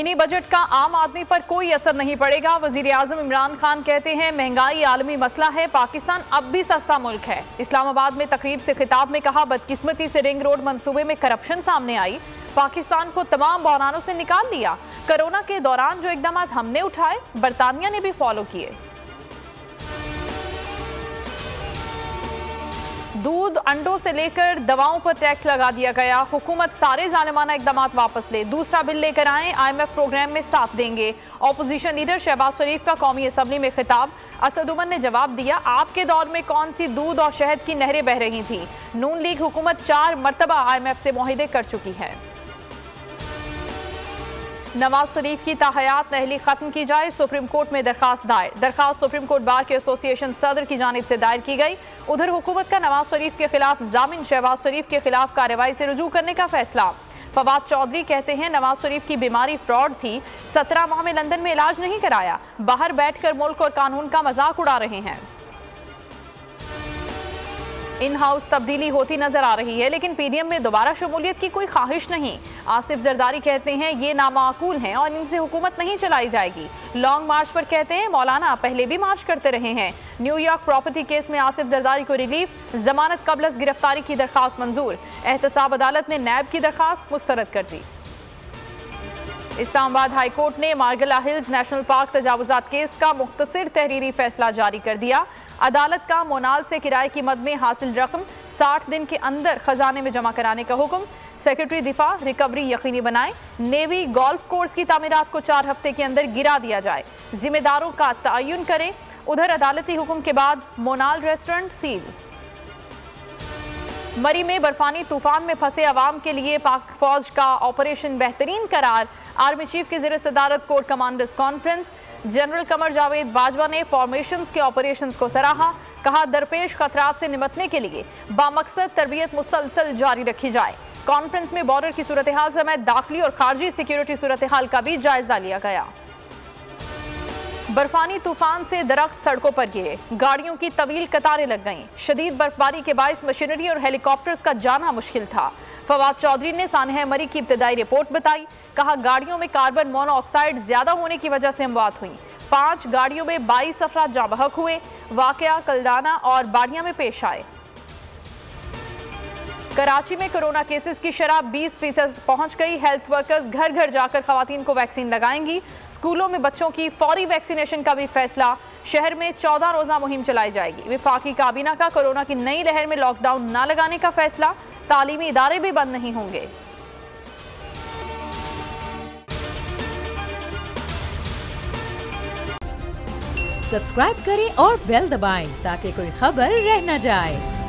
Mini budget का आम आदमी पर कोई असर नहीं पड़ेगा। वजीर आजम इमरान खान कहते हैं महंगाई आलमी मसला है, पाकिस्तान अब भी सस्ता मुल्क है। इस्लामाबाद में तकरीब से खिताब में कहा, बदकिस्मती से रिंग रोड मंसूबे में करप्शन सामने आई, पाकिस्तान को तमाम बहरानों से निकाल लिया। कोरोना के दौरान जो इकदाम हमने उठाए बरतानिया ने भी फॉलो किए। दूध, अंडों से लेकर दवाओं पर टैक्स लगा दिया गया। हुकूमत सारे जालिमाना इकदाम वापस ले, दूसरा बिल लेकर आए, IMF प्रोग्राम में साथ देंगे। ऑपोजिशन लीडर शहबाज शरीफ का कौमी असम्बली में खिताब। असद उमर ने जवाब दिया, आपके दौर में कौन सी दूध और शहद की नहरें बह रही थी। नून लीग हुकूमत 4 मरतबा IMF से मुआहिदे कर चुकी है। नवाज शरीफ की ताहयात नहली खत्म की जाए, सुप्रीम कोर्ट में दरखास्त दायर। दरखास्त सुप्रीम कोर्ट बार के एसोसिएशन सदर की जानिब से दायर की गई। उधर हुकूमत का नवाज शरीफ के खिलाफ जामिन शहबाज शरीफ के खिलाफ कार्रवाई से रुजू करने का फैसला। फवाद चौधरी कहते हैं नवाज शरीफ की बीमारी फ्रॉड थी, 17 माह में लंदन में इलाज नहीं कराया, बाहर बैठकर मुल्क और कानून का मजाक उड़ा रहे हैं। इन हाउस तब्दीली होती नजर आ रही है, लेकिन PDM में दोबारा शमूलियत की कोई ख्वाहिश नहीं। आसिफ जरदारी कहते हैं ये नामाकूल हैं और इनसे हुकूमत नहीं चलाई जाएगी। लॉन्ग मार्च पर कहते हैं मौलाना पहले भी मार्च करते रहे हैं। न्यूयॉर्क प्रॉपर्टी केस में आसिफ जरदारी को रिलीफ, जमानत कबल गिरफ्तारी की दरखास्त मंजूर। एहतसाब अदालत ने नैब की दरखास्त मुस्तरद कर दी। इस्लामाबाद हाई कोर्ट ने मार्गला हिल्स नेशनल पार्क तजावुजात केस का मुख्तसर तहरीरी फैसला जारी कर दिया। अदालत का मोनाल से किराए की मद में हासिल रकम 60 दिन के अंदर खजाने में जमा कराने का हुक्म। सेक्रेटरी दिफा रिकवरी यकीनी बनाए। नेवी गोल्फ कोर्स की तामीरात को 4 हफ्ते के अंदर गिरा दिया जाए, जिम्मेदारों का तयन करें। उधर अदालती हुक्म के बाद मोनाल रेस्टोरेंट सील। मरी में बर्फानी तूफान में फंसे अवाम के लिए पाक फौज का ऑपरेशन बेहतरीन करार। आर्मी चीफ की ज़ेर सदारत core commanders conference. General Qamar Javed Bajwa ने फॉर्मेशंस के ऑपरेशंस को सराहा, कहा दरपेश खतरात से निपटने के लिए बामकसद तरबियत मुसलसल जारी रखी जाए। कॉन्फ्रेंस में बॉर्डर की सूरत हाल समेत दाखिली और खारजी सिक्योरिटी सूरत हाल का भी जायजा लिया गया। बर्फानी तूफान से दरख्त सड़कों पर गिरे, गाड़ियों की तवील कतारें लग गईं। शदीद बर्फबारी के बायस मशीनरी और हेलीकॉप्टर्स का जाना मुश्किल था। फवाद चौधरी ने सानह मरी की इब्तदाई रिपोर्ट बताई, कहा गाड़ियों में कार्बन मोनोऑक्साइड ज्यादा होने की वजह से अमवात हुई। 5 गाड़ियों में 22 अफराद जाँ बहक हुए। वाकया कलदाना और बाड़िया में पेश आए। कराची में कोरोना केसेस की शरह 20% पहुंच गई। हेल्थ वर्कर्स घर घर जाकर खवातीन को वैक्सीन लगाएंगी। स्कूलों में बच्चों की फौरी वैक्सीनेशन का भी फैसला। शहर में 14 रोजा मुहिम चलाई जाएगी। विफाकी काबीना का कोरोना की नई लहर में लॉकडाउन न लगाने का फैसला। तालीमी इदारे भी बंद नहीं होंगे। सब्सक्राइब करें और बेल दबाएं ताकि कोई खबर रह न जाए।